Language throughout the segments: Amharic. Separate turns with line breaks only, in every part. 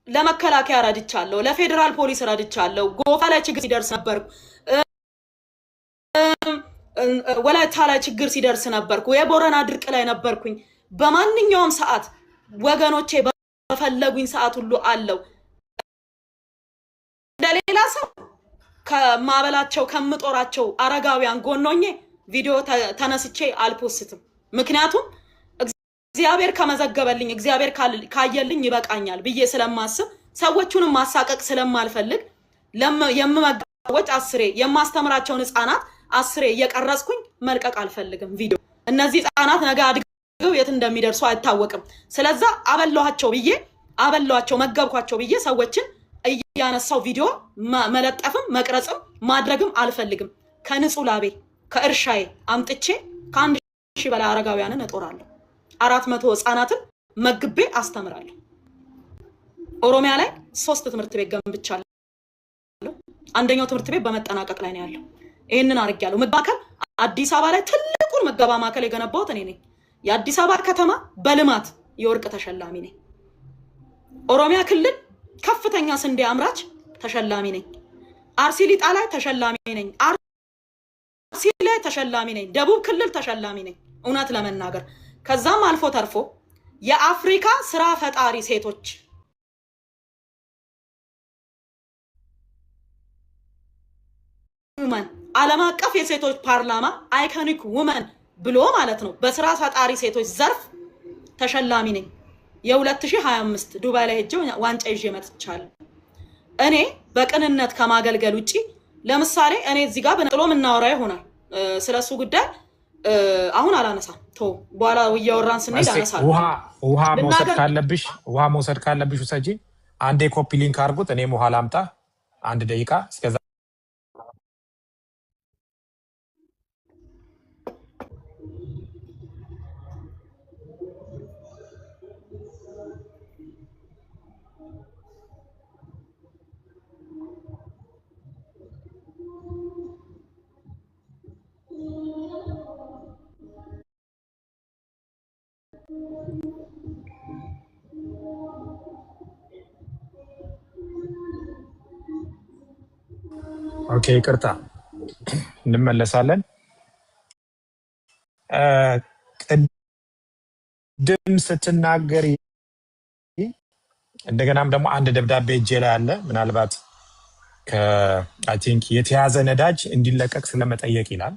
ለመከላከያ ረድቻለሁ፣ ለፌደራል ፖሊስ ረድቻለሁ። ጎፋ ላይ ችግር ሲደርስ ነበርኩ፣ ወላይታ ላይ ችግር ሲደርስ ነበርኩ፣ የቦረና ድርቅ ላይ ነበርኩኝ። በማንኛውም ሰዓት ወገኖቼ በፈለጉኝ ሰዓት ሁሉ አለው። ለሌላ ሰው ከማበላቸው ከምጦራቸው አረጋውያን ጎኖኜ ቪዲዮ ተነስቼ አልፖስትም። ምክንያቱም እግዚአብሔር ከመዘገበልኝ እግዚአብሔር ካየልኝ ይበቃኛል ብዬ ስለማስብ ሰዎቹንም ማሳቀቅ ስለማልፈልግ የምመጋወጭ አስሬ የማስተምራቸውን ህፃናት አስሬ እየቀረጽኩኝ መልቀቅ አልፈልግም ቪዲዮ። እነዚህ ህፃናት ነገ አድገው የት እንደሚደርሱ አይታወቅም። ስለዛ አበላቸው መገብኳቸው ብዬ ሰዎችን እያነሳው ቪዲዮ መለጠፍም መቅረጽም ማድረግም አልፈልግም። ከንጹህ ላቤ ከእርሻዬ አምጥቼ ከ1000 በላይ አረጋውያንን እጦራለሁ። 400 ህፃናትን መግቤ አስተምራለሁ። ኦሮሚያ ላይ 3 ትምህርት ቤት ገንብቻለሁ። አንደኛው ትምህርት ቤት በመጠናቀቅ ላይ ነው ያለው። ይሄንን አድርጌያለሁ። መጋከል አዲስ አበባ ላይ ትልቁን መገባ ማዕከል የገነባሁት እኔ ነኝ። የአዲስ አበባ ከተማ በልማት የወርቅ ተሸላሚ ነኝ። ኦሮሚያ ክልል ከፍተኛ ስንዴ አምራች ተሸላሚ ነኝ። አርሲ ሊጣ ላይ ተሸላሚ ነኝ። አርሲ ላይ ተሸላሚ ነኝ። ደቡብ ክልል ተሸላሚ ነኝ። እውነት ለመናገር ከዛም አልፎ ተርፎ የአፍሪካ ስራ ፈጣሪ ሴቶች ውመን ዓለም አቀፍ የሴቶች ፓርላማ አይኮኒክ ውመን ብሎ ማለት ነው በስራ ፈጣሪ ሴቶች ዘርፍ ተሸላሚ ነኝ። የ2025 ዱባይ ላይ ሄጄ ዋንጫ ይዤ መጥቻለሁ። እኔ በቅንነት ከማገልገል ውጪ ለምሳሌ እኔ እዚህ ጋር በነጥሎ ምናወራ ይሆናል ስለሱ ጉዳይ አሁን አላነሳም። በኋላ እያወራን ስንሄድ አነሳለሁ።
ውሃ መውሰድ ካለብሽ ውሰጂ። አንዴ ኮፒ ሊንክ አድርጉት። እኔም ውሃ ላምጣ 1 ደቂቃ እስከዛ ኦኬ፣ ይቅርታ እንመለሳለን። ቅድም ስትናገሪ እንደገናም ደግሞ አንድ ደብዳቤ እጄ ላይ አለ። ምናልባት አይ ቲንክ የተያዘ ነዳጅ እንዲለቀቅ ስለመጠየቅ ይላል።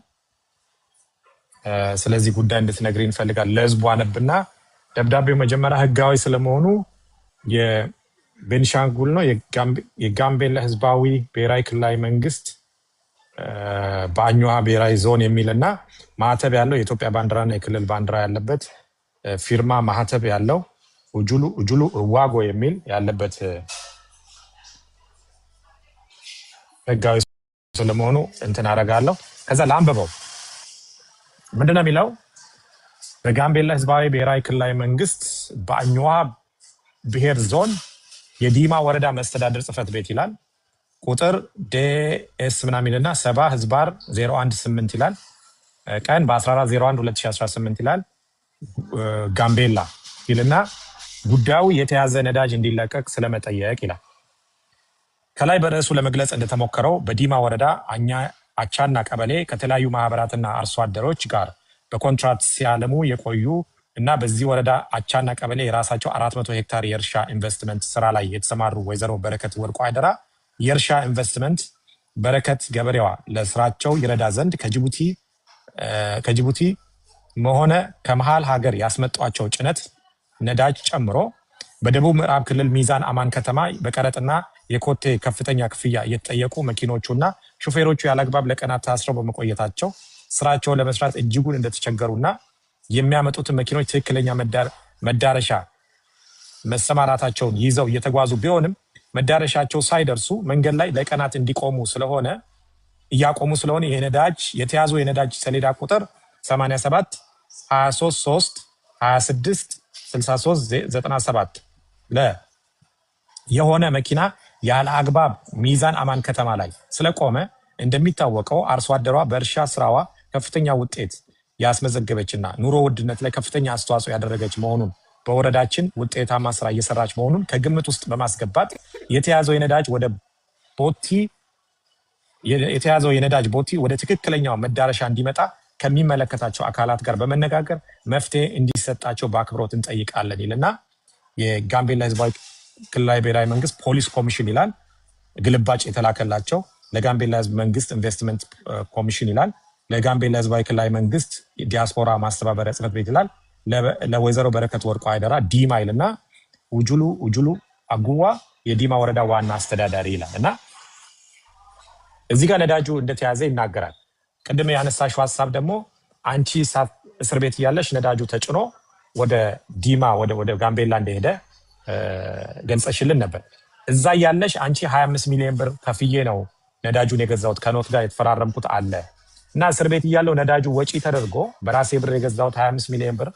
ስለዚህ ጉዳይ እንድትነግሪኝ እንፈልጋለን። ለህዝቡ አነብና ደብዳቤው መጀመሪያ ህጋዊ ስለመሆኑ የቤኒሻንጉል ነው የጋምቤላ ህዝባዊ ብሔራዊ ክልላዊ መንግስት በአኝዋ ብሔራዊ ዞን የሚልና ማህተብ ያለው የኢትዮጵያ ባንዲራና የክልል ባንዲራ ያለበት ፊርማ ማህተብ ያለው ኡጁሉ ዋጎ የሚል ያለበት ህጋዊ ስለመሆኑ እንትን አደርጋለሁ። ከዛ ላንብበው። ምንድነው የሚለው? በጋምቤላ ህዝባዊ ብሔራዊ ክልላዊ መንግስት በአኝዋ ብሔር ዞን የዲማ ወረዳ መስተዳድር ጽህፈት ቤት ይላል። ቁጥር ዴኤስ ምናምንና 70/018 ይላል። ቀን በ14/01/2018 ይላል። ጋምቤላ ይልና ጉዳዩ የተያዘ ነዳጅ እንዲለቀቅ ስለመጠየቅ ይላል። ከላይ በርዕሱ ለመግለጽ እንደተሞከረው በዲማ ወረዳ አቻና ቀበሌ ከተለያዩ ማህበራትና አርሶ አደሮች ጋር በኮንትራት ሲያለሙ የቆዩ እና በዚህ ወረዳ አቻና ቀበሌ የራሳቸው 400 ሄክታር የእርሻ ኢንቨስትመንት ስራ ላይ የተሰማሩ ወይዘሮ በረከት ወርቁ አይደራ የእርሻ ኢንቨስትመንት በረከት ገበሬዋ ለስራቸው ይረዳ ዘንድ ከጅቡቲ መሆነ ከመሃል ሀገር ያስመጧቸው ጭነት ነዳጅ ጨምሮ በደቡብ ምዕራብ ክልል ሚዛን አማን ከተማ በቀረጥና የኮቴ ከፍተኛ ክፍያ እየተጠየቁ መኪኖቹና ሹፌሮቹ ያለአግባብ ለቀናት ታስረው በመቆየታቸው ስራቸውን ለመስራት እጅጉን እንደተቸገሩና የሚያመጡትን መኪኖች ትክክለኛ መዳረሻ መሰማራታቸውን ይዘው እየተጓዙ ቢሆንም መዳረሻቸው ሳይደርሱ መንገድ ላይ ለቀናት እያቆሙ ስለሆነ የነዳጅ የተያዘው የነዳጅ ሰሌዳ ቁጥር 87 23 26 63 97 የሆነ መኪና ያለ አግባብ ሚዛን አማን ከተማ ላይ ስለቆመ እንደሚታወቀው አርሶ አደሯ በእርሻ ስራዋ ከፍተኛ ውጤት ያስመዘገበችና ኑሮ ውድነት ላይ ከፍተኛ አስተዋጽኦ ያደረገች መሆኑን በወረዳችን ውጤታማ ስራ እየሰራች መሆኑን ከግምት ውስጥ በማስገባት የተያዘው የነዳጅ ቦቲ ወደ ትክክለኛው መዳረሻ እንዲመጣ ከሚመለከታቸው አካላት ጋር በመነጋገር መፍትሄ እንዲሰጣቸው በአክብሮት እንጠይቃለን ይልና የጋምቤላ ህዝባዊ ክልላዊ ብሔራዊ መንግስት ፖሊስ ኮሚሽን ይላል። ግልባጭ የተላከላቸው ለጋምቤላ ህዝብ መንግስት ኢንቨስትመንት ኮሚሽን ይላል። ለጋምቤላ ህዝባዊ ክልላዊ መንግስት ዲያስፖራ ማስተባበሪያ ጽሕፈት ቤት ይላል። ለወይዘሮ በረከት ወርቁ አይደራ ዲማ ይልና ውጁሉ አጉዋ የዲማ ወረዳ ዋና አስተዳዳሪ ይላል እና እዚህ ጋር ነዳጁ እንደተያዘ ይናገራል። ቅድም ያነሳሽው ሀሳብ ደግሞ አንቺ እስር ቤት እያለሽ ነዳጁ ተጭኖ ወደ ዲማ ወደ ጋምቤላ እንደሄደ ገልጸሽልን ነበር። እዛ እያለሽ አንቺ 25 ሚሊዮን ብር ከፍዬ ነው ነዳጁን የገዛሁት ከኖት ጋር የተፈራረምኩት አለ እና እስር ቤት እያለው ነዳጁ ወጪ ተደርጎ በራሴ ብር የገዛሁት 25 ሚሊዮን ብር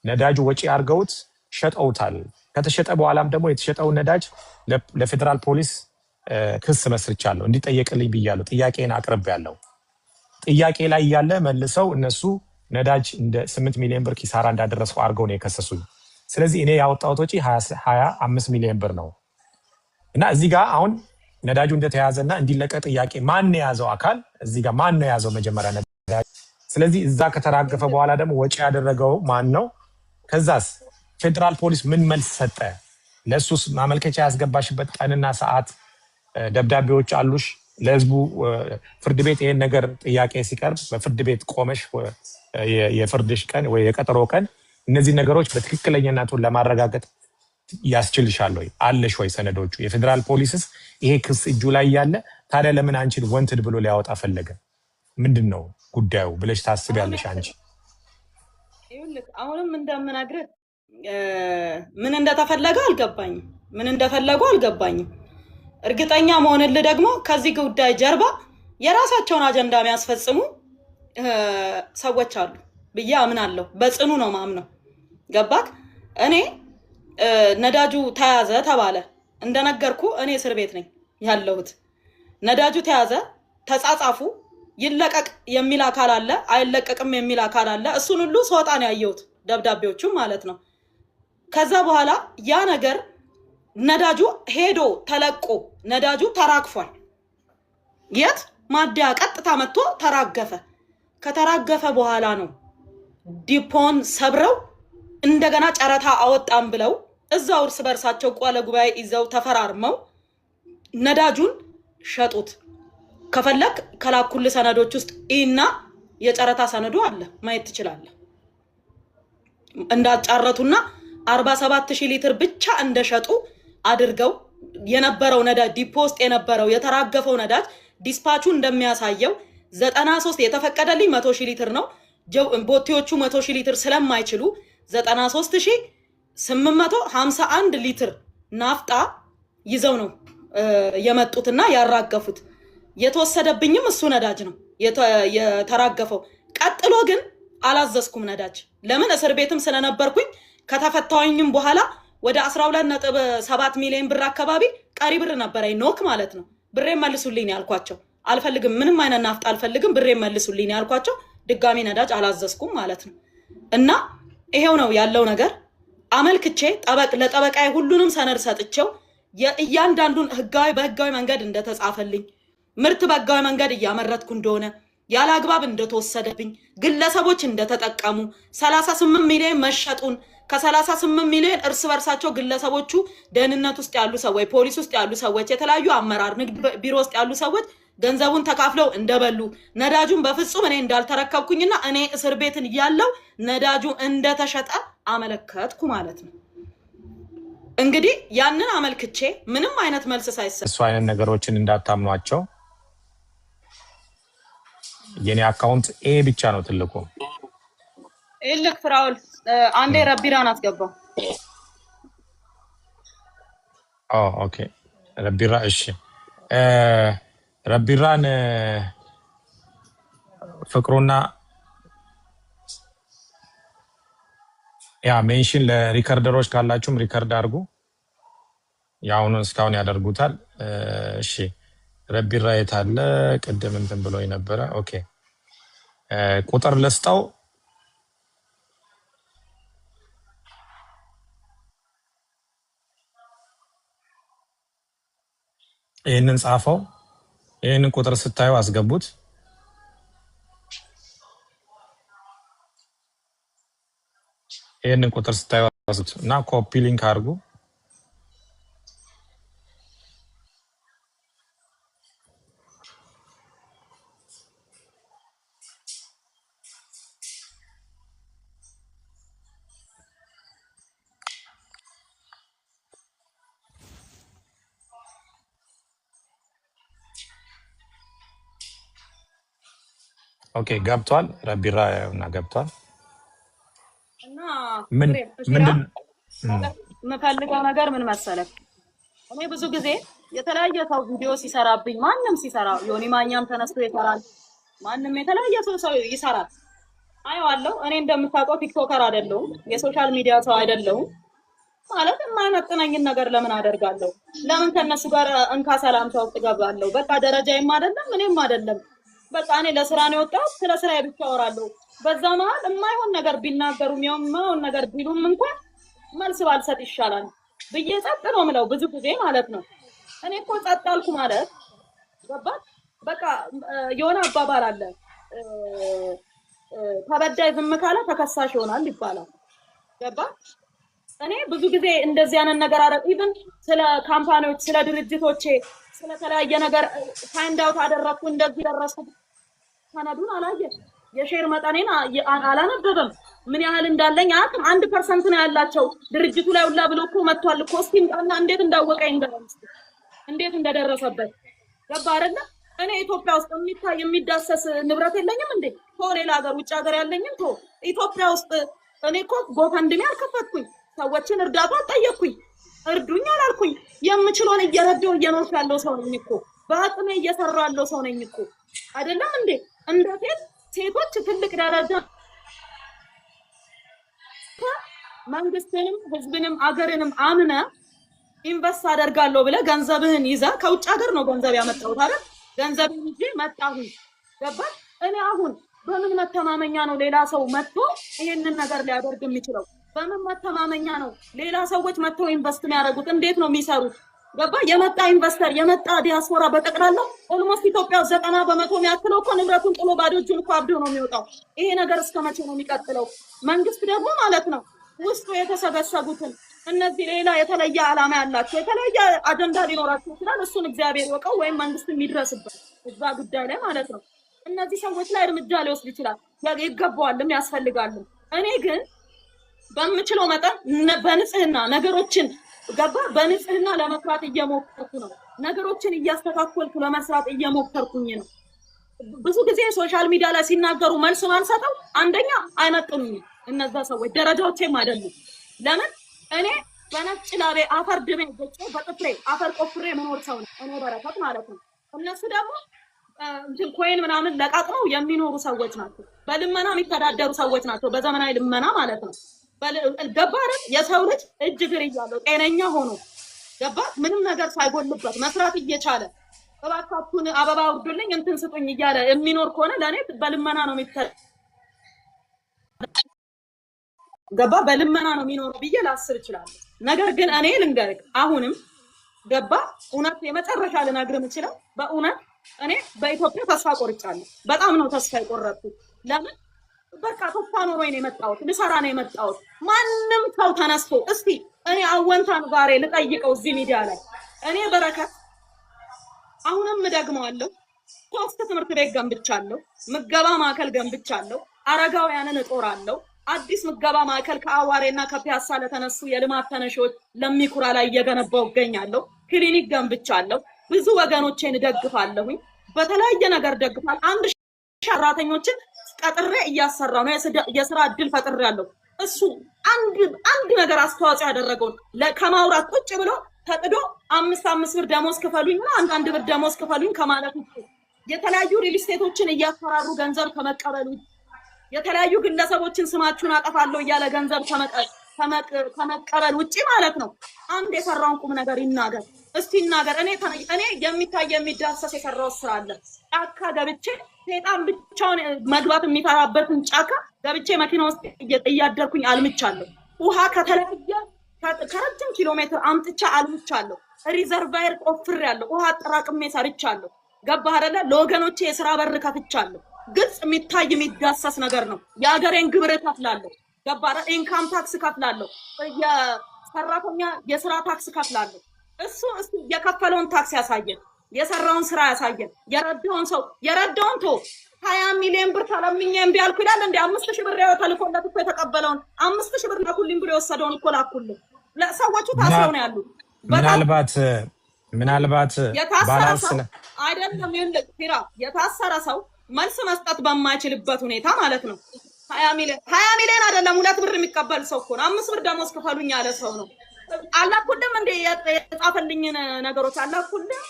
ነዳጁ ወጪ አድርገውት ሸጠውታል። ከተሸጠ በኋላም ደግሞ የተሸጠውን ነዳጅ ለፌዴራል ፖሊስ ክስ መስርቻለሁ እንዲጠየቅልኝ ብያለሁ። ጥያቄን አቅርቤያለሁ። ጥያቄ ላይ ያለ መልሰው እነሱ ነዳጅ እንደ 8 ሚሊዮን ብር ኪሳራ እንዳደረሰው አድርገው ነው የከሰሱኝ። ስለዚህ እኔ ያወጣሁት ወጪ 25 ሚሊዮን ብር ነው እና እዚህ ጋር አሁን ነዳጁ እንደተያዘና እንዲለቀቅ ጥያቄ ማን የያዘው አካል እዚህ ጋር ማን ነው የያዘው መጀመሪያ ነዳጅ? ስለዚህ እዛ ከተራገፈ በኋላ ደግሞ ወጪ ያደረገው ማን ነው? ከዛስ ፌዴራል ፖሊስ ምን መልስ ሰጠ? ለሱስ ማመልከቻ ያስገባሽበት ቀንና ሰዓት ደብዳቤዎች አሉሽ? ለህዝቡ ፍርድ ቤት ይሄን ነገር ጥያቄ ሲቀርብ በፍርድ ቤት ቆመሽ የፍርድሽ ቀን ወይ የቀጠሮ ቀን እነዚህ ነገሮች በትክክለኛነቱን ለማረጋገጥ ያስችልሻል ወይ? አለሽ ወይ ሰነዶቹ? የፌዴራል ፖሊስስ ይሄ ክስ እጁ ላይ ያለ ታዲያ ለምን አንቺን ወንትድ ብሎ ሊያወጣ ፈለገ? ምንድን ነው ጉዳዩ ብለሽ ታስቢያለሽ አንቺ?
ይኸውልህ አሁንም እንደምነግርህ ምን እንደተፈለገ አልገባኝም። ምን እንደፈለጉ አልገባኝም። እርግጠኛ መሆንልህ ደግሞ ከዚህ ጉዳይ ጀርባ የራሳቸውን አጀንዳ የሚያስፈጽሙ ሰዎች አሉ ብዬ አምናለሁ። በጽኑ ነው ማምነው። ገባክ? እኔ ነዳጁ ተያዘ ተባለ እንደነገርኩ እኔ እስር ቤት ነኝ ያለሁት። ነዳጁ ተያዘ ተጻጻፉ፣ ይለቀቅ የሚል አካል አለ፣ አይለቀቅም የሚል አካል አለ። እሱን ሁሉ ስወጣ ነው ያየሁት፣ ደብዳቤዎቹም ማለት ነው። ከዛ በኋላ ያ ነገር ነዳጁ ሄዶ ተለቆ ነዳጁ ተራግፏል። የት ማደያ ቀጥታ መጥቶ ተራገፈ። ከተራገፈ በኋላ ነው ዲፖን ሰብረው እንደገና ጨረታ አወጣም ብለው እዛው እርስ በርሳቸው ቃለ ጉባኤ ይዘው ተፈራርመው ነዳጁን ሸጡት። ከፈለክ ከላኩል ሰነዶች ውስጥ እና የጨረታ ሰነዱ አለ ማየት ትችላለህ። እንዳጫረቱና 47000 ሊትር ብቻ እንደሸጡ አድርገው የነበረው ነዳጅ ዲፖ ውስጥ የነበረው የተራገፈው ነዳጅ ዲስፓቹ እንደሚያሳየው 93 የተፈቀደልኝ 100,000 ሊትር ነው። ቦቴዎቹ 100,000 ሊትር ስለማይችሉ 93,851 ሊትር ናፍጣ ይዘው ነው የመጡትና ያራገፉት። የተወሰደብኝም እሱ ነዳጅ ነው የተራገፈው። ቀጥሎ ግን አላዘዝኩም ነዳጅ። ለምን? እስር ቤትም ስለነበርኩኝ ከተፈታሁኝም በኋላ ወደ 12.7 ሚሊዮን ብር አካባቢ ቀሪ ብር ነበረኝ ኖክ ማለት ነው። ብሬ መልሱልኝ ያልኳቸው አልፈልግም፣ ምንም አይነት ናፍጣ አልፈልግም፣ ብሬ መልሱልኝ ያልኳቸው ድጋሚ ነዳጅ አላዘዝኩም ማለት ነው። እና ይሄው ነው ያለው ነገር። አመልክቼ ለጠበቃዬ ሁሉንም ሰነድ ሰጥቼው የእያንዳንዱን በህጋዊ መንገድ እንደተጻፈልኝ፣ ምርት በህጋዊ መንገድ እያመረትኩ እንደሆነ፣ ያለ አግባብ እንደተወሰደብኝ፣ ግለሰቦች እንደተጠቀሙ 38 ሚሊዮን መሸጡን ከ38 ሚሊዮን እርስ በርሳቸው ግለሰቦቹ ደህንነት ውስጥ ያሉ ሰዎች፣ ፖሊስ ውስጥ ያሉ ሰዎች፣ የተለያዩ አመራር ንግድ ቢሮ ውስጥ ያሉ ሰዎች ገንዘቡን ተካፍለው እንደበሉ፣ ነዳጁን በፍጹም እኔ እንዳልተረከብኩኝና እኔ እስር ቤትን እያለው ነዳጁ እንደተሸጠ አመለከትኩ ማለት ነው። እንግዲህ ያንን አመልክቼ ምንም አይነት መልስ ሳይሰጥ
እሱ አይነት ነገሮችን እንዳታምኗቸው። የኔ አካውንት ኤ ብቻ ነው ትልቁ።
ይልክ ፍራውል አንዴ ረቢራን አስገባው።
ኦኬ ረቢራ። እሺ ረቢራን ፍቅሩና ያ ሜንሽን ለሪከርደሮች ካላችሁም ሪከርድ አድርጉ። ያውኑ እስካሁን ያደርጉታል። እሺ ረቢራ የት አለ? ቅድም እንትን ብሎ ነበረ። ኦኬ ቁጥር ልስጠው። ይህንን ጻፈው። ይህንን ቁጥር ስታዩ አስገቡት። ይህንን ቁጥር ስታዩ አስገቡት እና ኮፒ ሊንክ አድርጉ። ኦኬ ገብቷል። ረቢራ እና ገብቷል።
እና
ምንድን
የምፈልገው ነገር ምን መሰለህ? እኔ ብዙ ጊዜ የተለያየ ሰው ቪዲዮ ሲሰራብኝ ማንም ሲሰራ ዮኒ ማኛም ተነስቶ ይሰራል፣ ማንም የተለያየ ሰው ይሰራል አየዋለሁ። እኔ እንደምታውቀው ቲክቶከር አይደለሁም፣ የሶሻል ሚዲያ ሰው አይደለሁም። ማለት የማይመጥነኝን ነገር ለምን አደርጋለሁ? ለምን ከነሱ ጋር እንካ ሰላምታ ውስጥ እገባለሁ? በቃ ደረጃዬም አይደለም እኔም አይደለም። በቃ እኔ ለስራ ነው የወጣሁት፣ ስለ ስራዬ ብቻ አወራለሁ። በዛ መሀል የማይሆን ነገር ቢናገሩም የማይሆን ነገር ቢሉም እንኳን መልስ ባልሰጥ ይሻላል ብዬ ጸጥ ነው የምለው ብዙ ጊዜ ማለት ነው። እኔ እኮ ጸጥ አልኩ ማለት ገባህ? በቃ የሆነ አባባል አለ፣ ተበዳይ ዝም ካለ ተከሳሽ ይሆናል ይባላል። ገባህ? እኔ ብዙ ጊዜ እንደዚህ አይነት ነገር አደረኩ። ኢቭን ስለ ካምፓኒዎች፣ ስለ ድርጅቶቼ፣ ስለተለያየ ነገር ፋይንድ አውት አደረኩ። እንደዚህ ደረስኩ። ሰነዱን አላየ፣ የሼር መጠኔን አላነበበም፣ ምን ያህል እንዳለኝ አያውቅም። 1% ነው ያላቸው ድርጅቱ ላይ ሁላ ብሎ እኮ መጥቷል እኮ። እስኪ እና እንዴት እንዳወቀኝ እንዴት እንደደረሰበት ገባ አይደለ? እኔ ኢትዮጵያ ውስጥ የሚታይ የሚዳሰስ ንብረት የለኝም እንዴ? ሌላ ሀገር ውጭ ሀገር ያለኝም ቶ ኢትዮጵያ ውስጥ እኔ እኮ ጎፈንድሜ አልከፈትኩኝ፣ ሰዎችን እርዳታ አልጠየቅኩኝ፣ እርዱኝ አላልኩኝ። የምችለውን እየረዳሁ እየኖርኩ ያለው ሰው ነኝ እኮ፣ በአቅሜ እየሰራሁ ያለው ሰው ነኝ እኮ አይደለም እንዴ? እንደ ሴቶች ትልቅ ደረጃ መንግስትንም ህዝብንም አገርንም አምነ ኢንቨስት አደርጋለሁ ብለህ ገንዘብህን ይዘህ ከውጭ ሀገር ነው ገንዘብ ያመጣሁት አይደል? ገንዘብህን ይዤ መጣሁ። ገባህ? እኔ አሁን በምን መተማመኛ ነው ሌላ ሰው መጥቶ ይሄንን ነገር ሊያደርግ የሚችለው? በምን መተማመኛ ነው ሌላ ሰዎች መጥተው ኢንቨስት የሚያደርጉት? እንዴት ነው የሚሰሩት? ገባ? የመጣ ኢንቨስተር የመጣ ዲያስፖራ በጠቅላላ ኦልሞስት ኢትዮጵያ 90% የሚያክለው እኮ ንብረቱን ጥሎ ባዶ እጁን እኮ አብዶ ነው የሚወጣው። ይሄ ነገር እስከመቼ ነው የሚቀጥለው? መንግስት ደግሞ ማለት ነው ውስጡ የተሰበሰቡትን እነዚህ ሌላ የተለየ ዓላማ ያላቸው የተለየ አጀንዳ ሊኖራቸው ይችላል። እሱን እግዚአብሔር ይወቀው፣ ወይም መንግስት የሚድረስበት እዛ ጉዳይ ላይ ማለት ነው። እነዚህ ሰዎች ላይ እርምጃ ሊወስድ ይችላል፣ ይገባዋልም ያስፈልጋልም። እኔ ግን በምችለው መጠን በንጽህና ነገሮችን ገባ በንጽህና ለመስራት እየሞከርኩ ነው። ነገሮችን እያስተካከልኩ ለመስራት እየሞከርኩኝ ነው። ብዙ ጊዜ ሶሻል ሚዲያ ላይ ሲናገሩ መልስ ማልሰጠው አንደኛ አይመጥኑኝም እነዛ ሰዎች፣ ደረጃዎቼም አይደሉም። ለምን እኔ በነጭ ላቤ አፈር ድሜ ገጭ በጥፍሬ አፈር ቆፍሬ መኖር ሰው ነው እኔ በረከት ማለት ነው። እነሱ ደግሞ ኮይን ምናምን ለቃቅመው የሚኖሩ ሰዎች ናቸው። በልመና የሚተዳደሩ ሰዎች ናቸው፣ በዘመናዊ ልመና ማለት ነው። ገባ አይደል? የሰው ልጅ እጅ እግር እያለው ጤነኛ ሆኖ ገባ ምንም ነገር ሳይጎልበት መስራት እየቻለ እባካችሁን አበባ ውዱልኝ እንትን ስጡኝ እያለ የሚኖር ከሆነ ለእኔ በልመና ነው ገባ በልመና ነው የሚኖረው ብዬ ላስብ እችላለሁ። ነገር ግን እኔ ልንገርህ አሁንም ገባ እውነት የመጨረሻ ልነግርህ የምችለው በእውነት እኔ በኢትዮጵያ ተስፋ ቆርጫለሁ። በጣም ነው ተስፋ የቆረጥኩት። ለምን በቃ ተስፋ ኖሮኝ ነው የመጣሁት፣ ልሰራ ነው የመጣሁት። ማንም ሰው ተነስቶ እስቲ እኔ አወንታን ዛሬ ልጠይቀው እዚህ ሚዲያ ላይ እኔ በረከት አሁንም እደግመዋለሁ፣ 3 ትምህርት ቤት ገንብቻለሁ፣ ምገባ ማዕከል ገንብቻለሁ፣ አረጋውያንን እጦራለሁ፣ አዲስ ምገባ ማዕከል ከአዋሬና ከፒያሳ ለተነሱ የልማት ተነሺዎች ለሚኩራ ላይ እየገነባው እገኛለሁ፣ ክሊኒክ ገንብቻለሁ፣ ብዙ ወገኖቼን እደግፋለሁኝ፣ በተለያየ ነገር ደግፋል። 1000 ሰራተኞችን ቀጥሬ እያሰራው ነው፣ የስራ እድል ፈጥሬያለሁ። እሱ አንድ ነገር አስተዋጽኦ ያደረገውን ከማውራት ቁጭ ብሎ ተጥዶ 5 ብር ደሞዝ ክፈሉኝ እና 1 ብር ደሞዝ ክፈሉኝ ከማለት ውጭ የተለያዩ ሪል ስቴቶችን እያፈራሩ ገንዘብ ከመቀበሉ የተለያዩ ግለሰቦችን ስማችሁን አጠፋለሁ እያለ ገንዘብ ከመቀበል ውጪ ማለት ነው። አንድ የሰራውን ቁም ነገር ይናገር እስቲ ይናገር። እኔ የሚታይ የሚዳሰስ የሰራው ስራ አለ። ጫካ ገብቼ ሴጣን ብቻውን መግባት የሚፈራበትን ጫካ ገብቼ መኪና ውስጥ እያደርኩኝ አልምቻለሁ። ውሃ ከተለያየ ከረጅም ኪሎ ሜትር አምጥቻ አልምቻለሁ። ሪዘርቫየር ቆፍሬያለሁ፣ ውሃ አጠራቅሜ ሰርቻለሁ። ገባህ አይደለ? ለወገኖቼ የስራ በር ከፍቻለሁ። ግልጽ የሚታይ የሚዳሰስ ነገር ነው። የሀገሬን ግብር እከፍላለሁ። ገባህ አይደል? ኢንካም ታክስ እከፍላለሁ። የሰራተኛ የስራ ታክስ እከፍላለሁ። እሱ የከፈለውን ታክስ ያሳየን፣ የሰራውን ስራ ያሳየን፣ የረዳውን ቶ 20 ሚሊዮን ብር ተለምኜ እምቢ አልኩ ይላል እንዴ? 5000 ብር ተልኮለት እኮ የተቀበለውን 5000 ብር ላኩልኝ ብሎ የወሰደውን እኮ ላኩልኝ። ለሰዎቹ ታስረው ነው ያሉት።
ምናልባት ባላንስ
አይደለም ይልቅ ፊራ የታሰረ ሰው መልስ መስጠት በማይችልበት ሁኔታ ማለት ነው። 20 ሚሊዮን አይደለም 2 ብር የሚቀበል ሰው እኮ ነው። 5 ብር ደሞዝ ክፈሉኝ ያለ ሰው ነው። አላኩልም እንዴ? የጻፈልኝን ነገሮች አላኩልም።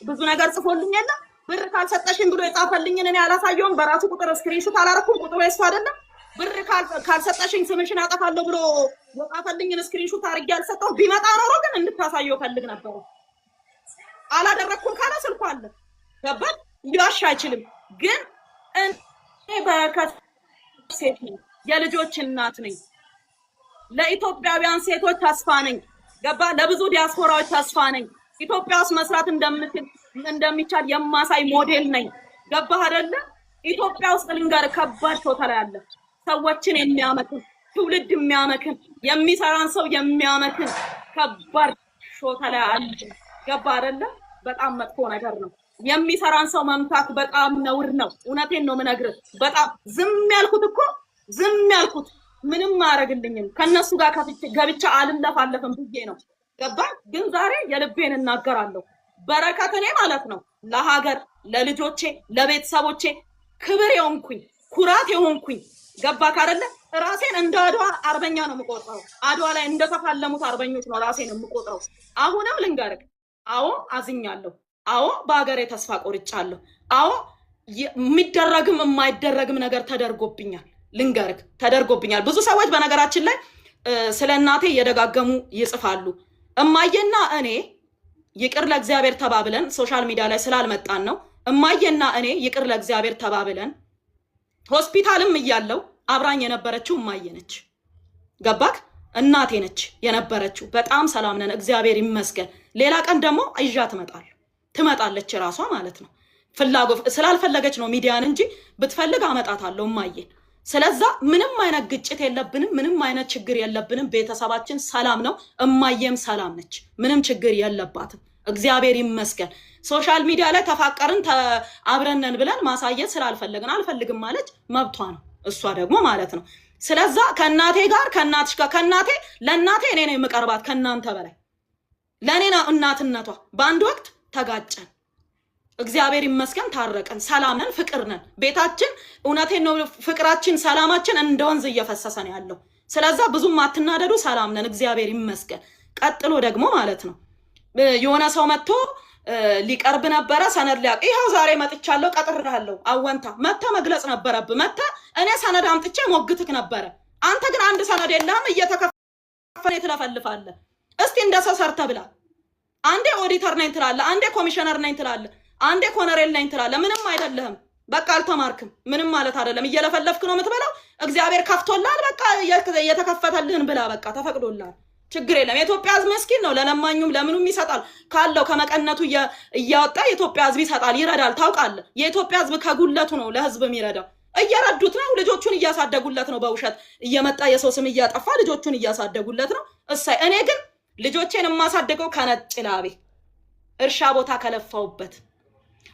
ብዙ ነገር ጽፎልኝ የለ ብር ካልሰጠሽኝ ብሎ የጻፈልኝን እኔ አላሳየውም። በራሱ ቁጥር ስክሪንሾት አላረኩም። ቁጥሩ የሱ አይደለም። ብር ካልሰጠሽኝ ስምሽን አጠፋለሁ ብሎ የጻፈልኝን ስክሪንሾት አድርጌ አልሰጠውም። ቢመጣ ኖሮ ግን እንድታሳየው ፈልግ ነበር። አላደረኩም ካለ ስልኩ አለ። ገባህ? ሊዋሽ አይችልም። ግን እኔ በረከት ሴት ነኝ፣ የልጆች እናት ነኝ። ለኢትዮጵያውያን ሴቶች ተስፋ ነኝ። ገባህ? ለብዙ ዲያስፖራዎች ተስፋ ነኝ። ኢትዮጵያ ውስጥ መስራት እንደሚቻል የማሳይ ሞዴል ነኝ። ገባህ አይደለ? ኢትዮጵያ ውስጥ ልንገር ከባድ ቶታል ያለ ሰዎችን የሚያመክን ትውልድ የሚያመክን የሚሰራን ሰው የሚያመክን ከባድ ሾተላ አለ። ገባህ አይደለ? በጣም መጥፎ ነገር ነው። የሚሰራን ሰው መምታት በጣም ነውር ነው። እውነቴን ነው የምነግርህ። በጣም ዝም ያልኩት ምንም አያረግልኝም። ከነሱ ጋር ገብቻ አልለፋለፍም ብዬ ነው። ገባህ? ግን ዛሬ የልቤን እናገራለሁ። በረከት እኔ ማለት ነው ለሀገር፣ ለልጆቼ፣ ለቤተሰቦቼ ክብር የሆንኩኝ ኩራት የሆንኩኝ ገባህ አይደለ? ራሴን እንደ አድዋ አርበኛ ነው የምቆጥረው። አድዋ ላይ እንደተፋለሙት አርበኞች ነው ራሴን የምቆጥረው። አሁንም ልንገርህ፣ አዎ አዝኛለሁ። አዎ በሀገሬ ተስፋ ቆርጫለሁ። አዎ የሚደረግም የማይደረግም ነገር ተደርጎብኛል። ልንገርህ ተደርጎብኛል። ብዙ ሰዎች በነገራችን ላይ ስለ እናቴ እየደጋገሙ ይጽፋሉ። እማዬና እኔ ይቅር ለእግዚአብሔር ተባብለን ሶሻል ሚዲያ ላይ ስላልመጣን ነው። እማዬና እኔ ይቅር ለእግዚአብሔር ተባብለን ሆስፒታልም እያለው አብራኝ የነበረችው እማዬ ነች። ገባክ? እናቴ ነች የነበረችው። በጣም ሰላም ነን፣ እግዚአብሔር ይመስገን። ሌላ ቀን ደግሞ እዣ ትመጣለች ራሷ ማለት ነው። ፍላጎት ስላልፈለገች ነው ሚዲያን እንጂ ብትፈልግ አመጣታለሁ እማዬን። ስለዛ ምንም አይነት ግጭት የለብንም፣ ምንም አይነት ችግር የለብንም። ቤተሰባችን ሰላም ነው። እማዬም ሰላም ነች፣ ምንም ችግር የለባትም። እግዚአብሔር ይመስገን። ሶሻል ሚዲያ ላይ ተፋቀርን አብረነን ብለን ማሳየት ስላልፈለግን አልፈልግም ማለች መብቷ ነው፣ እሷ ደግሞ ማለት ነው። ስለዛ ከእናቴ ጋር ከእናቴ ለእናቴ እኔ ነው የምቀርባት ከእናንተ በላይ ለእኔ ነው እናትነቷ። በአንድ ወቅት ተጋጨን፣ እግዚአብሔር ይመስገን ታረቀን፣ ሰላም ነን፣ ፍቅር ነን። ቤታችን እውነቴን ነው ፍቅራችን፣ ሰላማችን እንደ ወንዝ እየፈሰሰ ነው ያለው። ስለዛ ብዙም አትናደዱ፣ ሰላም ነን፣ እግዚአብሔር ይመስገን። ቀጥሎ ደግሞ ማለት ነው የሆነ ሰው መጥቶ ሊቀርብ ነበረ፣ ሰነድ ሊያቅ ይኸው ዛሬ መጥቻለሁ፣ ቀጥሬሃለሁ፣ አወንታ መታ መግለጽ ነበረብህ። መታ እኔ ሰነድ አምጥቼ ሞግትክ ነበረ። አንተ ግን አንድ ሰነድ የለህም፣ እየተከፈለ ትለፈልፋለህ። እስቲ እንደ ሰው ሰርተህ ብላ። አንዴ ኦዲተር ነኝ ትላለህ፣ አንዴ ኮሚሽነር ነኝ ትላለህ፣ አንዴ ኮነሬል ነኝ ትላለህ። ምንም አይደለህም። በቃ አልተማርክም። ምንም ማለት አይደለም። እየለፈለፍክ ነው የምትበላው። እግዚአብሔር ከፍቶልሃል። በቃ የተከፈተልህን ብላ። በቃ ተፈቅዶልሃል። ችግር የለም። የኢትዮጵያ ሕዝብ መስኪን ነው። ለለማኙም ለምኑም ይሰጣል። ካለው ከመቀነቱ እያወጣ የኢትዮጵያ ሕዝብ ይሰጣል፣ ይረዳል። ታውቃለህ። የኢትዮጵያ ሕዝብ ከጉለቱ ነው ለሕዝብ የሚረዳው። እየረዱት ነው። ልጆቹን እያሳደጉለት ነው። በውሸት እየመጣ የሰው ስም እያጠፋ ልጆቹን እያሳደጉለት ነው። እሳይ። እኔ ግን ልጆቼን የማሳደገው ከነጭ ላቤ እርሻ ቦታ ከለፋውበት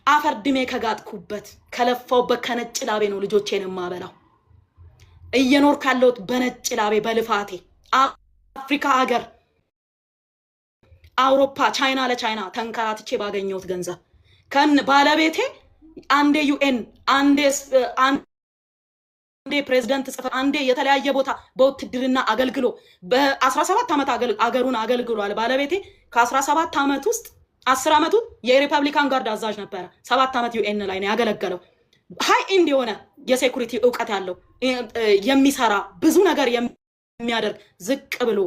አፈር ድሜ ከጋጥኩበት ከለፋውበት ከነጭ ላቤ ነው ልጆቼን የማበላው። እየኖር ካለሁት በነጭ ላቤ በልፋቴ አፍሪካ ሀገር፣ አውሮፓ፣ ቻይና ለቻይና ተንከራትቼ ባገኘሁት ገንዘብ ባለቤቴ አንዴ ዩኤን አንዴ ፕሬዝዳንት ጽፈት አንዴ የተለያየ ቦታ በውትድርና አገልግሎ በ17 ዓመት አገሩን አገልግሏል። ባለቤቴ ከ17 ዓመት ውስጥ 10 ዓመቱ የሪፐብሊካን ጋርድ አዛዥ ነበረ። 7 ዓመት ዩኤን ላይ ነው ያገለገለው። ሃይ ኢንድ የሆነ የሴኩሪቲ እውቀት ያለው የሚሰራ ብዙ ነገር የሚያደርግ ዝቅ ብሎ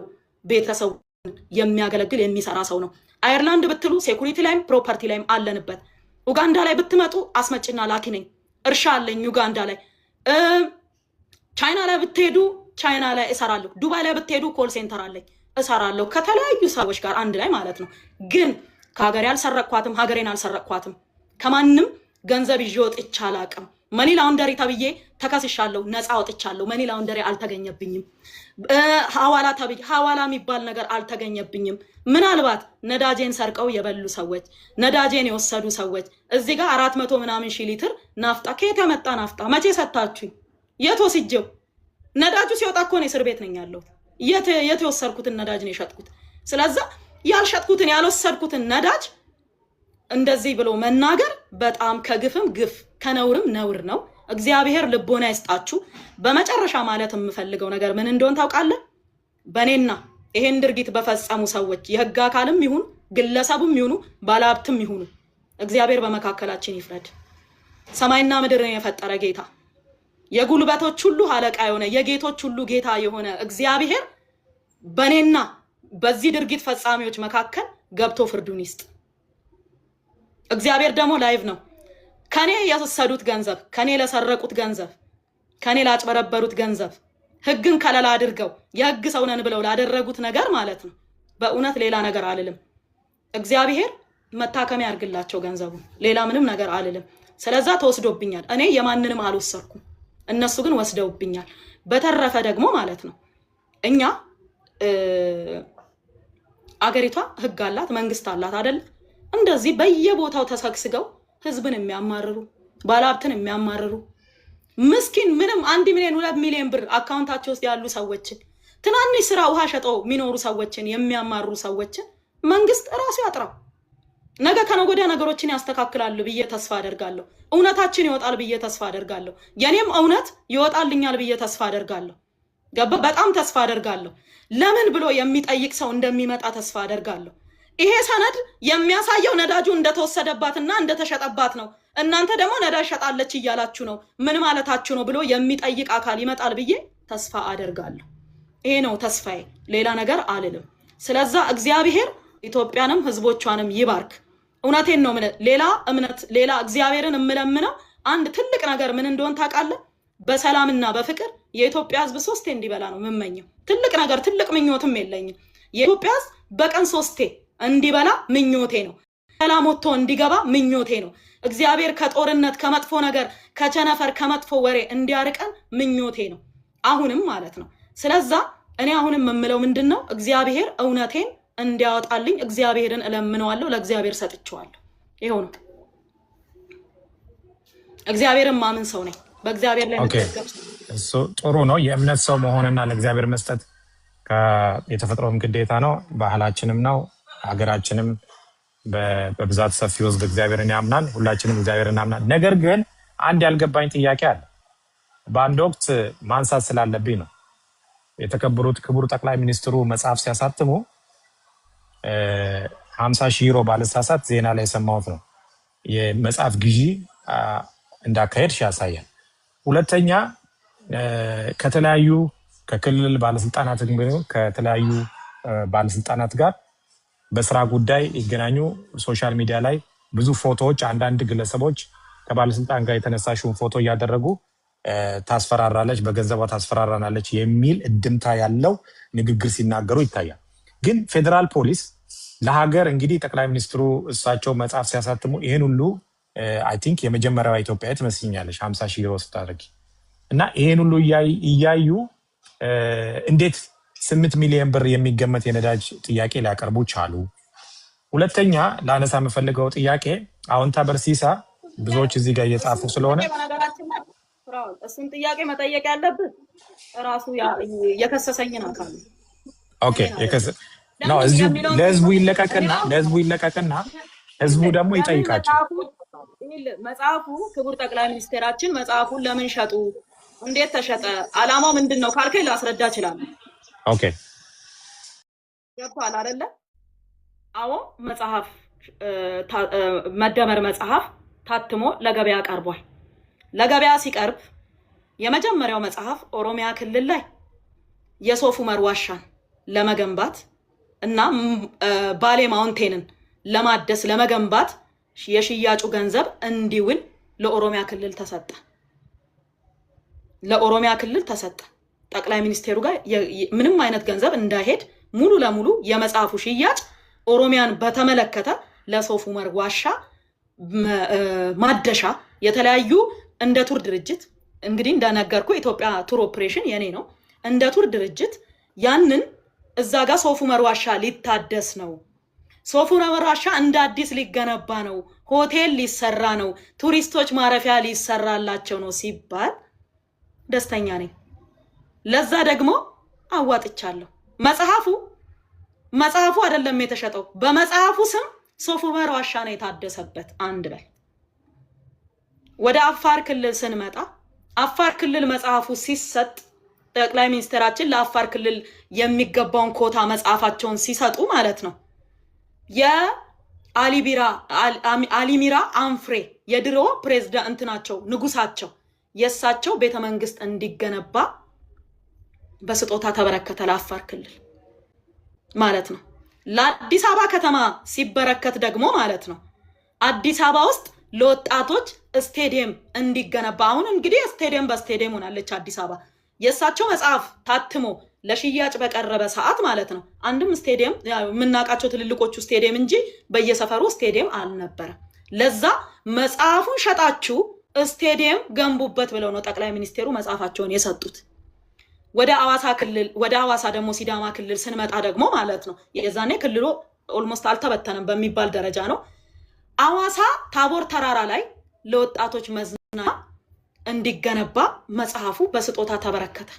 ቤተሰቡ የሚያገለግል የሚሰራ ሰው ነው። አየርላንድ ብትሉ ሴኩሪቲ ላይም ፕሮፐርቲ ላይም አለንበት። ኡጋንዳ ላይ ብትመጡ አስመጭና ላኪ ነኝ፣ እርሻ አለኝ ዩጋንዳ ላይ። ቻይና ላይ ብትሄዱ ቻይና ላይ እሰራለሁ። ዱባይ ላይ ብትሄዱ ኮል ሴንተር አለኝ። እሰራለሁ ከተለያዩ ሰዎች ጋር አንድ ላይ ማለት ነው። ግን ከሀገሬ አልሰረቅኳትም፣ ሀገሬን አልሰረቅኳትም። ከማንም ገንዘብ ይዤ ወጥቼ አላቅም። መኒ ላውንደሪ ተብዬ ተከስሻለሁ፣ ነፃ ወጥቻለሁ። መኒ ላውንደሪ አልተገኘብኝም። ሐዋላ ተብዬ ሐዋላ የሚባል ነገር አልተገኘብኝም። ምናልባት ነዳጄን ሰርቀው የበሉ ሰዎች፣ ነዳጄን የወሰዱ ሰዎች እዚህ ጋር 400 ምናምን ሺህ ሊትር ናፍጣ ከየት የመጣ ናፍጣ መቼ ሰጣችሁኝ? የት ወስጄው? ነዳጁ ሲወጣ እኮ ነው እስር ቤት ነኝ ያለሁት። የት የወሰድኩትን ነዳጅ ነው የሸጥኩት። ስለዚህ ያልሸጥኩትን ያልወሰድኩትን ነዳጅ እንደዚህ ብሎ መናገር በጣም ከግፍም ግፍ ከነውርም ነውር ነው። እግዚአብሔር ልቦና ይስጣችሁ። በመጨረሻ ማለት የምፈልገው ነገር ምን እንደሆነ ታውቃለህ? በእኔና ይሄን ድርጊት በፈጸሙ ሰዎች የህግ አካልም ይሁን ግለሰቡም ይሁኑ ባለሀብትም ይሁኑ እግዚአብሔር በመካከላችን ይፍረድ። ሰማይና ምድርን የፈጠረ ጌታ፣ የጉልበቶች ሁሉ አለቃ የሆነ የጌቶች ሁሉ ጌታ የሆነ እግዚአብሔር በእኔና በዚህ ድርጊት ፈጻሚዎች መካከል ገብቶ ፍርዱን ይስጥ። እግዚአብሔር ደግሞ ላይቭ ነው። ከኔ የወሰዱት ገንዘብ፣ ከኔ ለሰረቁት ገንዘብ፣ ከኔ ላጭበረበሩት ገንዘብ ህግን ከለላ አድርገው የህግ ሰው ነን ብለው ላደረጉት ነገር ማለት ነው። በእውነት ሌላ ነገር አልልም። እግዚአብሔር መታከሚያ ያርግላቸው ገንዘቡ። ሌላ ምንም ነገር አልልም። ስለዛ ተወስዶብኛል። እኔ የማንንም አልወሰርኩም፣ እነሱ ግን ወስደውብኛል። በተረፈ ደግሞ ማለት ነው እኛ አገሪቷ ህግ አላት፣ መንግስት አላት አይደል? እንደዚህ በየቦታው ተሰግስገው ህዝብን የሚያማርሩ ባለሀብትን የሚያማርሩ ምስኪን ምንም 1 ሚሊዮን 2 ሚሊዮን ብር አካውንታቸው ውስጥ ያሉ ሰዎችን ትናንሽ ስራ ውሃ ሸጠው የሚኖሩ ሰዎችን የሚያማርሩ ሰዎችን መንግስት እራሱ ያጥራው። ነገ ከነገ ወዲያ ነገሮችን ያስተካክላሉ ብዬ ተስፋ አደርጋለሁ። እውነታችን ይወጣል ብዬ ተስፋ አደርጋለሁ። የኔም እውነት ይወጣልኛል ብዬ ተስፋ አደርጋለሁ። በጣም ተስፋ አደርጋለሁ። ለምን ብሎ የሚጠይቅ ሰው እንደሚመጣ ተስፋ አደርጋለሁ። ይሄ ሰነድ የሚያሳየው ነዳጁ እንደተወሰደባትና እንደተሸጠባት ነው። እናንተ ደግሞ ነዳጅ ሸጣለች እያላችሁ ነው፣ ምን ማለታችሁ ነው ብሎ የሚጠይቅ አካል ይመጣል ብዬ ተስፋ አደርጋለሁ። ይሄ ነው ተስፋዬ፣ ሌላ ነገር አልልም። ስለዛ እግዚአብሔር ኢትዮጵያንም ህዝቦቿንም ይባርክ። እውነቴን ነው። ሌላ እምነት ሌላ እግዚአብሔርን የምለምነው አንድ ትልቅ ነገር ምን እንደሆነ ታውቃለህ? በሰላምና በፍቅር የኢትዮጵያ ህዝብ 3 እንዲበላ ነው የምመኘው። ትልቅ ነገር ትልቅ ምኞትም የለኝም። የኢትዮጵያ ህዝብ በቀን 3 እንዲበላ ምኞቴ ነው። ሰላም ወጥቶ እንዲገባ ምኞቴ ነው። እግዚአብሔር ከጦርነት ከመጥፎ ነገር ከቸነፈር ከመጥፎ ወሬ እንዲያርቀን ምኞቴ ነው። አሁንም ማለት ነው። ስለዛ እኔ አሁንም የምለው ምንድነው እግዚአብሔር እውነቴን እንዲያወጣልኝ እግዚአብሔርን እለምነዋለሁ። ለእግዚአብሔር ሰጥቼዋለሁ። ይሄው ነው። እግዚአብሔርን ማምን ሰው ነኝ። በእግዚአብሔር ላይ መተገብ
እሱ ጥሩ ነው። የእምነት ሰው መሆንና ለእግዚአብሔር መስጠት የተፈጥሮም ግዴታ ነው፣ ባህላችንም ነው። ሀገራችንም በብዛት ሰፊ ህዝብ እግዚአብሔርን ያምናል። ሁላችንም እግዚአብሔርን ያምናል። ነገር ግን አንድ ያልገባኝ ጥያቄ አለ። በአንድ ወቅት ማንሳት ስላለብኝ ነው። የተከበሩት ክቡር ጠቅላይ ሚኒስትሩ መጽሐፍ ሲያሳትሙ 50 ሺህ ዩሮ ባለሳሳት ዜና ላይ የሰማሁት ነው። የመጽሐፍ ግዢ እንዳካሄድሽ ያሳያል። ሁለተኛ ከተለያዩ ከክልል ባለስልጣናት ከተለያዩ ባለስልጣናት ጋር በስራ ጉዳይ ይገናኙ። ሶሻል ሚዲያ ላይ ብዙ ፎቶዎች፣ አንዳንድ ግለሰቦች ከባለስልጣን ጋር የተነሳሽውን ፎቶ እያደረጉ ታስፈራራለች፣ በገንዘቧ ታስፈራራናለች የሚል እድምታ ያለው ንግግር ሲናገሩ ይታያል። ግን ፌዴራል ፖሊስ ለሀገር እንግዲህ ጠቅላይ ሚኒስትሩ እሳቸው መጽሐፍ ሲያሳትሙ ይህን ሁሉ አይ ቲንክ የመጀመሪያዋ ኢትዮጵያ ትመስኛለች 50 ሺህ ዩሮ ስታደርጊ እና ይህን ሁሉ እያዩ እንዴት 8 ሚሊዮን ብር የሚገመት የነዳጅ ጥያቄ ሊያቀርቡ ቻሉ? ሁለተኛ ለአነሳ የምፈልገው ጥያቄ አዎንታ በርሲሳ ብዙዎች እዚህ ጋር እየጻፉ ስለሆነ
እሱን ጥያቄ መጠየቅ ያለብን ራሱ የከሰሰኝን አካል ነው።
ኦኬ ነው እዚሁ ለህዝቡ ይለቀቅና ህዝቡ ደግሞ ይጠይቃቸው።
መጽሐፉ ክቡር ጠቅላይ ሚኒስቴራችን መጽሐፉን ለምን ሸጡ፣ እንዴት ተሸጠ፣ አላማው ምንድን ነው ካልከኝ ላስረዳ እችላለሁ።
ኦኬ
ገብቷል አይደለ? አዎ መጽሐፍ መደመር መጽሐፍ ታትሞ ለገበያ ቀርቧል። ለገበያ ሲቀርብ የመጀመሪያው መጽሐፍ ኦሮሚያ ክልል ላይ የሶፍ ዑመር ዋሻን ለመገንባት እና ባሌ ማውንቴንን ለማደስ ለመገንባት የሽያጩ ገንዘብ እንዲውል ለኦሮሚያ ክልል ተሰጠ። ለኦሮሚያ ክልል ተሰጠ። ጠቅላይ ሚኒስቴሩ ጋር ምንም አይነት ገንዘብ እንዳይሄድ ሙሉ ለሙሉ የመጽሐፉ ሽያጭ ኦሮሚያን በተመለከተ ለሶፍ ዑመር ዋሻ ማደሻ የተለያዩ እንደ ቱር ድርጅት እንግዲህ እንደነገርኩ ኢትዮጵያ ቱር ኦፕሬሽን የኔ ነው። እንደ ቱር ድርጅት ያንን እዛ ጋር ሶፍ ዑመር ዋሻ ሊታደስ ነው፣ ሶፍ ዑመር ዋሻ እንደ አዲስ ሊገነባ ነው፣ ሆቴል ሊሰራ ነው፣ ቱሪስቶች ማረፊያ ሊሰራላቸው ነው ሲባል ደስተኛ ነኝ። ለዛ ደግሞ አዋጥቻለሁ። መጽሐፉ አይደለም የተሸጠው፣ በመጽሐፉ ስም ሶፍ ዑመር ዋሻ ነው የታደሰበት። አንድ በል ወደ አፋር ክልል ስንመጣ አፋር ክልል መጽሐፉ ሲሰጥ ጠቅላይ ሚኒስትራችን ለአፋር ክልል የሚገባውን ኮታ መጽሐፋቸውን ሲሰጡ ማለት ነው የአሊሚራ አንፍሬ የድሮ ፕሬዝዳንት ናቸው ንጉሳቸው የሳቸው ቤተመንግስት እንዲገነባ በስጦታ ተበረከተ ለአፋር ክልል ማለት ነው። ለአዲስ አበባ ከተማ ሲበረከት ደግሞ ማለት ነው አዲስ አበባ ውስጥ ለወጣቶች ስቴዲየም እንዲገነባ አሁን እንግዲህ ስቴዲየም በስቴዲየም ሆናለች አዲስ አበባ። የሳቸው መጽሐፍ ታትሞ ለሽያጭ በቀረበ ሰዓት ማለት ነው አንድም ስቴዲየም የምናውቃቸው ትልልቆቹ ስቴዲየም እንጂ በየሰፈሩ ስቴዲየም አልነበረም። ለዛ መጽሐፉን ሸጣችሁ ስቴዲየም ገንቡበት ብለው ነው ጠቅላይ ሚኒስቴሩ መጽሐፋቸውን የሰጡት። ወደ አዋሳ ደግሞ ሲዳማ ክልል ስንመጣ ደግሞ ማለት ነው የዛኔ ክልሉ ኦልሞስት አልተበተነም በሚባል ደረጃ ነው። አዋሳ ታቦር ተራራ ላይ ለወጣቶች መዝናኛ እንዲገነባ መጽሐፉ በስጦታ ተበረከተ።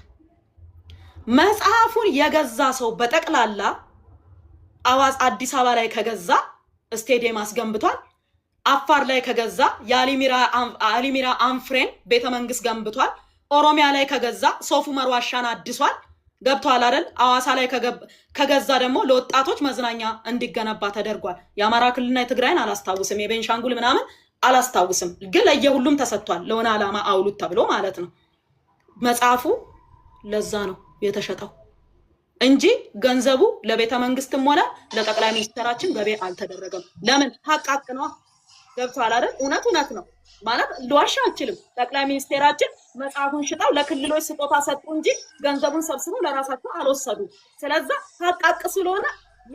መጽሐፉን የገዛ ሰው በጠቅላላ አዲስ አበባ ላይ ከገዛ ስቴዲየም አስገንብቷል። አፋር ላይ ከገዛ የአሊሚራ አንፍሬን ቤተመንግስት ገንብቷል። ኦሮሚያ ላይ ከገዛ ሶፍ ዑመር ዋሻን አድሷል። ገብቷል አይደል? አዋሳ ላይ ከገዛ ደግሞ ለወጣቶች መዝናኛ እንዲገነባ ተደርጓል። የአማራ ክልልና የትግራይን አላስታውስም፣ የቤንሻንጉል ምናምን አላስታውስም፣ ግን ለየሁሉም ተሰጥቷል ለሆነ ዓላማ አውሉት ተብሎ ማለት ነው። መጽሐፉ ለዛ ነው የተሸጠው እንጂ ገንዘቡ ለቤተ መንግስትም ሆነ ለጠቅላይ ሚኒስትራችን ገቢ አልተደረገም። ለምን? ሀቅ ነው። ገብቷል አይደል? እውነት ነው ማለት ልዋሻ አልችልም። ጠቅላይ ሚኒስቴራችን መጽሐፉን ሽጠው ለክልሎች ስጦታ ሰጡ እንጂ ገንዘቡን ሰብስበው ለራሳቸው አልወሰዱ። ስለዛ ሀቅ ስለሆነ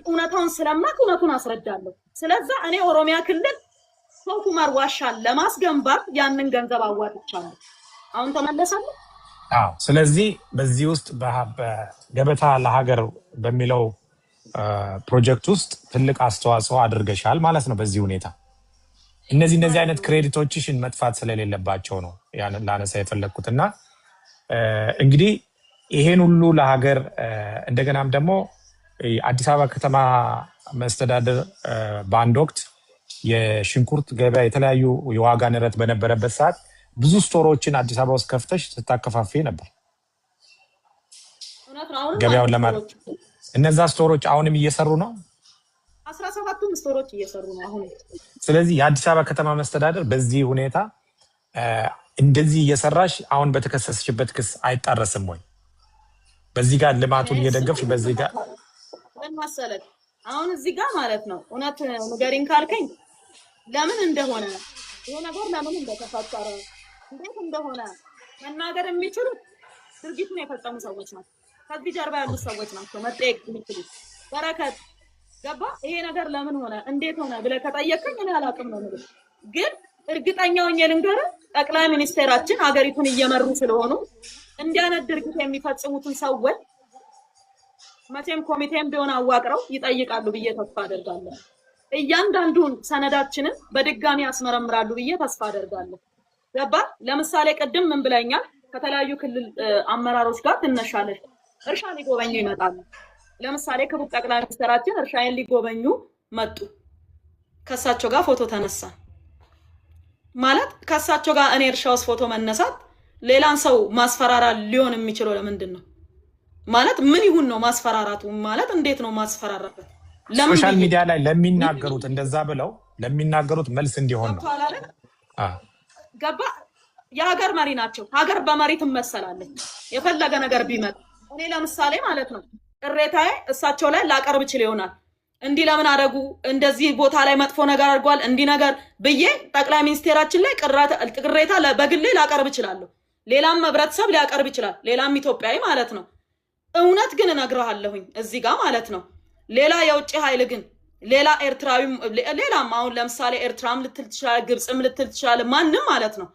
እውነታውን ስለማቅ እውነቱን አስረዳለሁ። ስለዛ እኔ ኦሮሚያ ክልል ሶፍ ዑመር ዋሻን ለማስገንባት ያንን ገንዘብ አዋጥቻለሁ። አሁን ተመለሳለሁ።
አዎ። ስለዚህ በዚህ ውስጥ በገበታ ለሀገር በሚለው ፕሮጀክት ውስጥ ትልቅ አስተዋጽኦ አድርገሻል ማለት ነው። በዚህ ሁኔታ እነዚህ አይነት ክሬዲቶችሽን መጥፋት ስለሌለባቸው ነው ያንን ላነሳ የፈለኩትና እንግዲህ ይሄን ሁሉ ለሀገር እንደገናም ደግሞ አዲስ አበባ ከተማ መስተዳድር በአንድ ወቅት የሽንኩርት ገበያ የተለያዩ የዋጋ ንረት በነበረበት ሰዓት ብዙ ስቶሮችን አዲስ አበባ ውስጥ ከፍተሽ ስታከፋፍይ ነበር ገበያውን ለማለት። እነዛ ስቶሮች አሁንም እየሰሩ ነው።
17ቱም ስቶሮች እየሰሩ ነው አሁን።
ስለዚህ የአዲስ አበባ ከተማ መስተዳድር በዚህ ሁኔታ እንደዚህ እየሰራሽ አሁን በተከሰስሽበት ክስ አይጣረስም ወይ? በዚህ ጋር ልማቱን እየደገፍሽ በዚህ ጋር
ምን መሰለህ አሁን እዚህ ጋር ማለት ነው እውነት ንገሪኝ ካልከኝ ለምን እንደሆነ ይሄ ነገር ለምን እንደተፈጠረ እንዴት እንደሆነ መናገር የሚችሉት ድርጊቱን የፈጸሙ ሰዎች ናቸው። ከዚህ ጀርባ ያሉ ሰዎች ናቸው መጠየቅ የሚችሉት። በረከት ገባ ይሄ ነገር ለምን ሆነ እንዴት ሆነ ብለህ ከጠየቅኝ እኔ አላውቅም ነው የምልህ። ግን እርግጠኛው ልንገርህ ጠቅላይ ሚኒስቴራችን ሀገሪቱን እየመሩ ስለሆኑ እንዲህ አይነት ድርጊት የሚፈጽሙትን ሰዎች መቼም ኮሚቴም ቢሆን አዋቅረው ይጠይቃሉ ብዬ ተስፋ አደርጋለሁ። እያንዳንዱን ሰነዳችንን በድጋሚ ያስመረምራሉ ብዬ ተስፋ አደርጋለሁ። ገባ ለምሳሌ ቅድም ምን ብለኛል? ከተለያዩ ክልል አመራሮች ጋር ትነሻለሽ፣ እርሻ ሊጎበኙ ይመጣሉ። ለምሳሌ ክቡር ጠቅላይ ሚኒስትራችን እርሻዬን ሊጎበኙ መጡ። ከሳቸው ጋር ፎቶ ተነሳ ማለት ከሳቸው ጋር እኔ እርሻ ውስጥ ፎቶ መነሳት ሌላን ሰው ማስፈራራ ሊሆን የሚችለው ለምንድን ነው? ማለት ምን ይሁን ነው ማስፈራራቱ? ማለት እንዴት ነው ማስፈራራበት?
ሶሻል ሚዲያ ላይ ለሚናገሩት እንደዛ ብለው ለሚናገሩት መልስ እንዲሆን ነው።
ገባ የሀገር መሪ ናቸው። ሀገር በመሪ ትመሰላለች የፈለገ ነገር ቢመጣ። እኔ ለምሳሌ ማለት ነው ቅሬታዬ እሳቸው ላይ ላቀርብ ይችል ይሆናል። እንዲህ ለምን አደረጉ፣ እንደዚህ ቦታ ላይ መጥፎ ነገር አድርጓል፣ እንዲህ ነገር ብዬ ጠቅላይ ሚኒስቴራችን ላይ ቅሬታ በግሌ ላቀርብ ይችላለሁ። ሌላም ህብረተሰብ ሊያቀርብ ይችላል፣ ሌላም ኢትዮጵያዊ ማለት ነው። እውነት ግን እነግርሃለሁኝ እዚህ ጋር ማለት ነው። ሌላ የውጭ ኃይል ግን ሌላ ኤርትራዊ ሌላም አሁን ለምሳሌ ኤርትራም ልትል ትችላለህ፣ ግብጽም ልትል ትችላለህ፣ ማንም ማለት ነው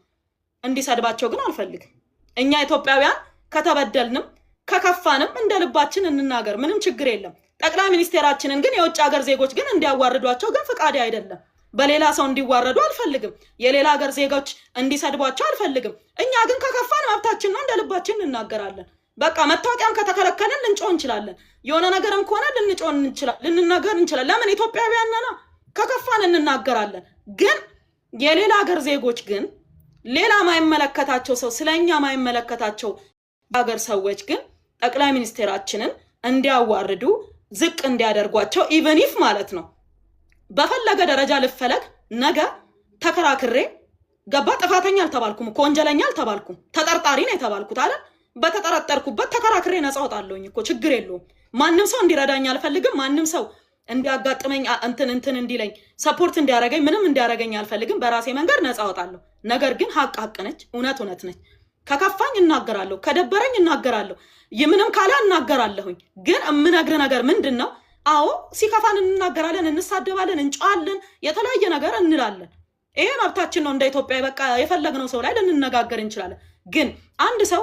እንዲሰድባቸው ግን አልፈልግም። እኛ ኢትዮጵያውያን ከተበደልንም ከከፋንም እንደ ልባችን እንናገር፣ ምንም ችግር የለም። ጠቅላይ ሚኒስቴራችንን ግን የውጭ ሀገር ዜጎች ግን እንዲያዋርዷቸው ግን ፍቃዴ አይደለም። በሌላ ሰው እንዲዋረዱ አልፈልግም። የሌላ ሀገር ዜጎች እንዲሰድቧቸው አልፈልግም። እኛ ግን ከከፋን መብታችን ነው፣ እንደ ልባችን እንናገራለን። በቃ መታወቂያም ከተከለከልን ልንጮህ እንችላለን። የሆነ ነገርም ከሆነ ልንጮህ እንችላለን፣ ልንናገር እንችላለን። ለምን ኢትዮጵያውያን ነን፣ ከከፋን እንናገራለን። ግን የሌላ ሀገር ዜጎች ግን ሌላ ማይመለከታቸው ሰው ስለኛ ማይመለከታቸው ሀገር ሰዎች ግን ጠቅላይ ሚኒስቴራችንን እንዲያዋርዱ ዝቅ እንዲያደርጓቸው ኢቨን ኢፍ ማለት ነው በፈለገ ደረጃ ልፈለግ ነገ ተከራክሬ ገባ ጥፋተኛ አልተባልኩም እኮ ወንጀለኛ አልተባልኩም ተጠርጣሪ ነው የተባልኩት አይደል በተጠረጠርኩበት ተከራክሬ ነፃ ወጣለሁኝ እኮ ችግር የለውም ማንንም ሰው እንዲረዳኝ አልፈልግም ማንንም ሰው እንዲያጋጥመኝ እንትን እንዲለኝ ሰፖርት እንዲያረጋኝ ምንም እንዲያረጋኝ አልፈልግም በራሴ መንገድ ነፃ ወጣለሁ ነገር ግን ሀቅ ነች እውነት ነች ከከፋኝ እናገራለሁ ከደበረኝ እናገራለሁ ይምንም ካላ እናገራለሁኝ ግን እምነግር ነገር ምንድነው አዎ ሲከፋን እንናገራለን እንሳደባለን እንጫለን የተለያየ ነገር እንላለን ይሄ መብታችን ነው እንደ ኢትዮጵያ በቃ የፈለግነው ሰው ላይ ልንነጋገር እንችላለን ግን አንድ ሰው